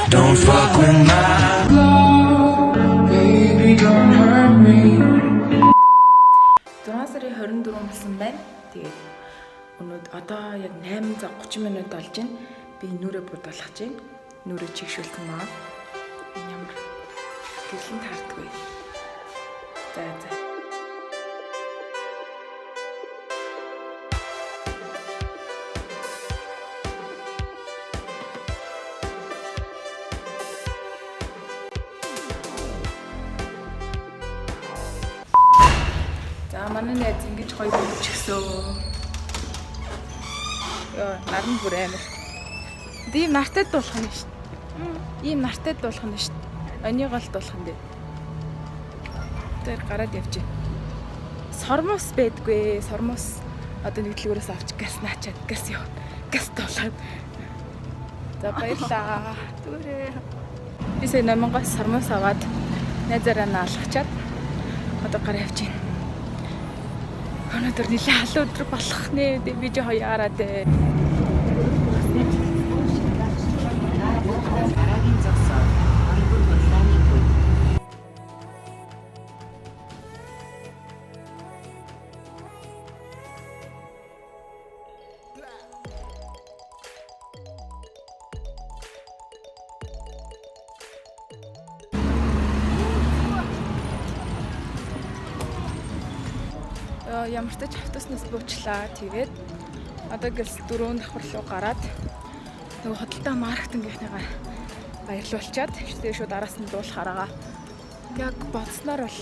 Don't fuck with my love, baby, don't hurt me. 6 сарын 24 болсон байна. Тэгээд одоо яг 8:30 минут болж байна. Би нүрээ будуулах гэж байна. Нүрээ чигшүүлсэн маа. Ямар гэрлэн таардгүй. За. Манай найз ингэж гоё болчихсон. Наран бүр амар. Ийм нартай дуулах нь шүү дээ. Ийм нартай дуулах нь шүү дээ. Оны гол дуулах нь дээ. Тэр гараад явчих. Сормос байдгүй. Сормос одоо нэг дэлгүүрээс авч газ наачаад газ яв. Газ дуулаад. За баярлаа. Түрээ. Би сая номонгоос сормос аваад найзаараа наалгачаад одоо гараа явж байна. Өнөөдөр нэлээд халуун өдөр болох нэ. Видео хоёроо дээ. Ямар ч тач автобуснаас буучлаа. Тэгээд одоо гэлс 4 давхар руу гараад нөгөө хөдөлთა маркетингийнхнийгаа баярлуулчаад тэгээд шууд араас нь дуулахаараа яг бодсноор бол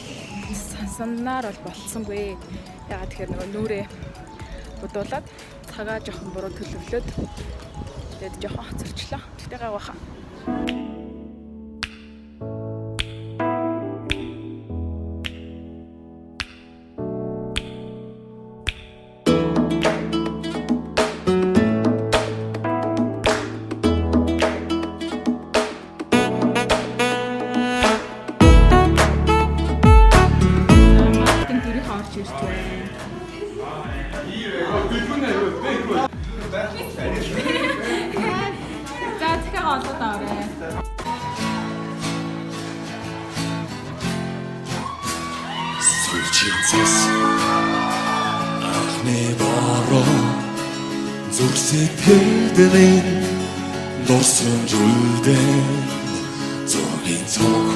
санснаар бол болцсонгүй. Ягаад тэгэхээр нөгөө нүрээ будуулаад цагаа жоохон буруу төлөвлөөд тэгээд жоохон хоцорчлоо. Тэгтээ гайвахаа. Случилось анхны бороо зүрх сэтгэлдээ дурсан зүйлдээ зургийн цог.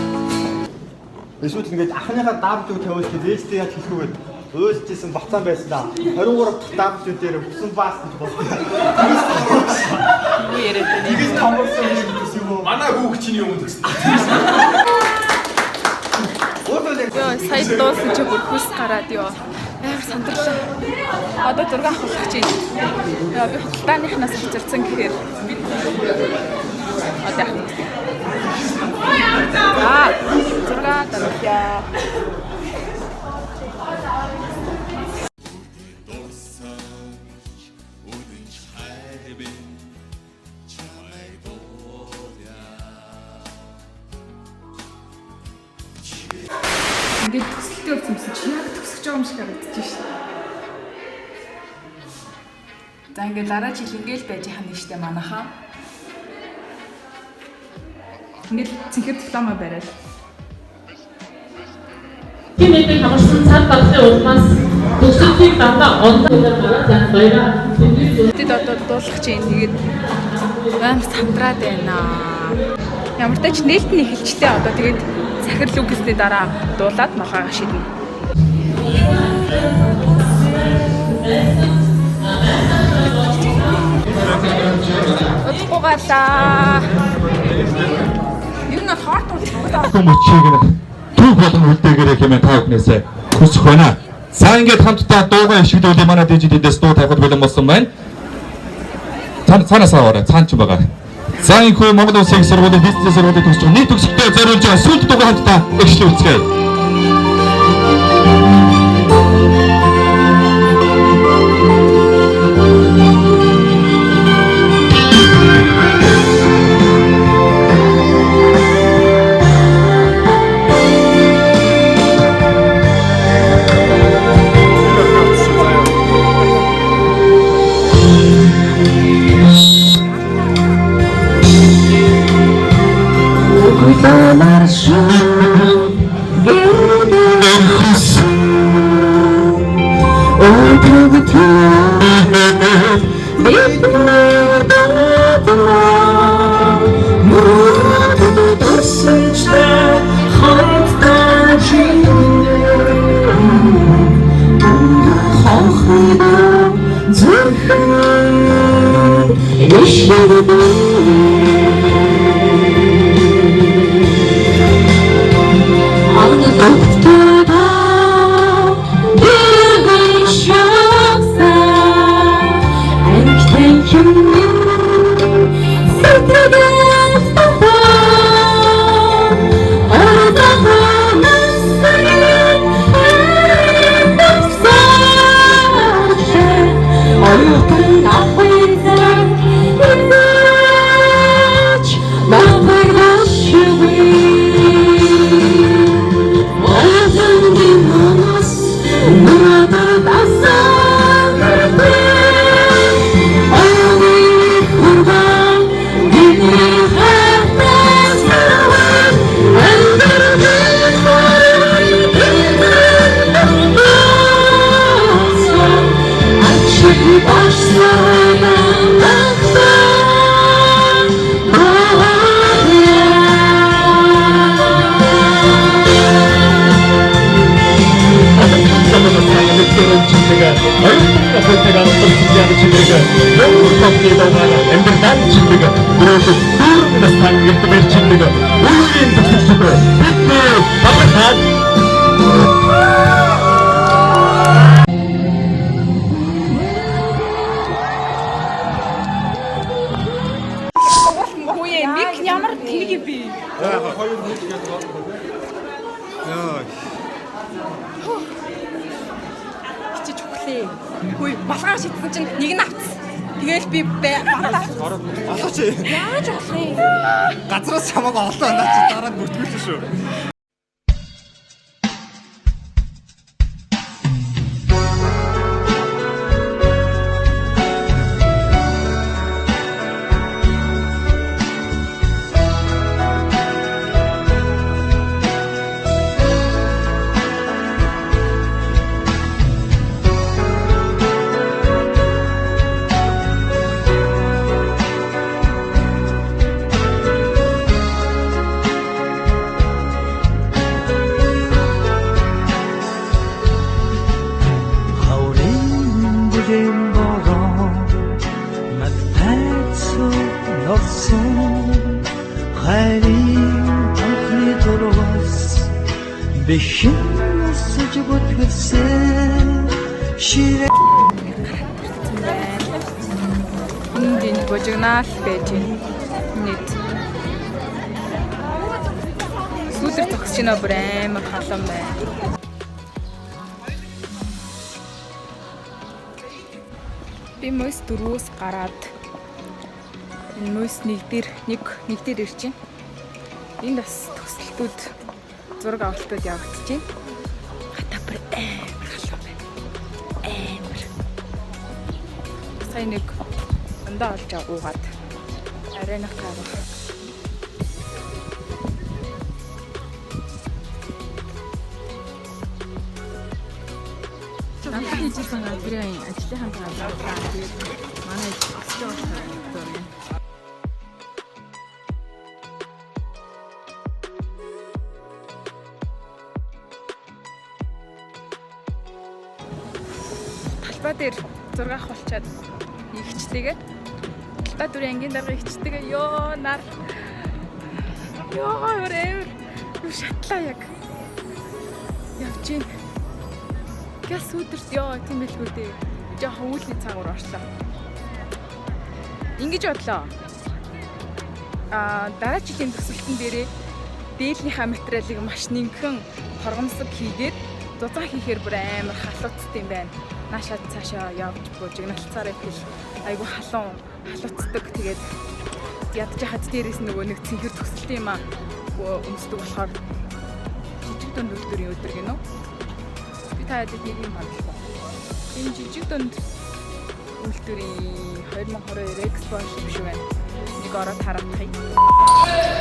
Эсвэл ингээд анхныхаа W тавьж листээ яаж хэлэхгүйгээр өөрчлөсөн бацаан байсан да. 23 дахь W дээр өгсөн бас гэж бодлоо. Юу яриад байна? Тэгээс томорсон юм. Манай хүүг чиний өмнө гэсэн. Яа, сая дуусан чи бүр хүс гараад ёо. Амар сандарлаа. Одоо 6 авах гэж байна. Яа, би худалдааныхнаас зарцсан гэхээр одоо яах вэ? 6 дараая. Ингээд төсөлтөө үзсэн чи яг төсөж байгаа юм шиг харагдаж шээ. За ингээд дараа жил ингээл байж хана штэ манайхаа. Ингээд цэнхэр диплома бариад. Тэмээтэй хамарсан цар тахлын улмаас төсөлтийг дандаа онлайнаар гараад баяраа. Тэд одоо дуулах чинь тэгээд амар сандраад байна. Ямар ч тач нээлтний хэлжтэй одоо тэгээд захирал үгсний дараа дуулаад махаа шиднэ. Отгоогоо. Юу нэг харт Хүн мөчийг төв болон үлдээгээрээ хэмээн та бүхнээсээ хүсэх байна. За ингээд хамтдаа дуугаа ишигдүүлээ манай дижиталээс дуу тавихад бэлэн болсон байна. Цаанаас аваарай, цаан ч байгаа. За энэ хүү Монгол Улсын их сургуулийн бизнес сургуулийн төгсч нийт төгсөлтөд зориулж байгаа сүүлд дуугаа хамтдаа эхлүүлцгээе. Хөөе, мик ямар тийг би. Хоёр нэг гээд Хичиж өглөө. Хөөе, балгаар шидсэн чинь нэг нь авц. Тэгэл би олооч. яаж болох юм? Газраас хамаагүй олоо наа чи дараа нь бүртгүүлсэн шүү. Энд божигнаал байж нийт. Сүүлэр зогсож байна бүр амар халуун байна. Би мөс дөрвөөс гараад энэ мөс нэг дээр ирж байна. Энд бас төсөлтүүд зураг авалтууд явагдаж байна. Хата бүр амар халуун байна. Амар. Сайн нэг андаа олж уугаад арайнах гайвах. Намайг хийжсэн газрын ажлын хамт газар тэгээд манай өсч байгаа юм. Талбай дээр зураг авахчаад ихчтэйгээ талбай дүрийн ангийн дарга ихчтэйгээ ёо нар ёо өөр шатлаа яг явж ийн. Гэс өдөрт ёо тийм байлгүй дээ. Жоохон үүлний цаагуур орчлоо. Ингэж бодлоо. Дараа жилийн төсөлтөн дээрээ дээлнийхээ материалыг маш нэгэн торгомсог хийгээд дузаан хийхээр бүр амар халууцтай юм байна. Наашаа цаашаа явж бужигналцаараа ихэл айгу халууцдаг. Тэгээд ядж хад дээрээс нөгөө нэг цэнхэр төсөлт юм аа өмсдөг болохоор жижиг дунд үлдвэрийн өдөр гинөө. Би таад нэг юм бодлоо. Энэ жижиг дунд үлдвэрийн 2022 экспо шиг байна. Нэг ороод харах юм.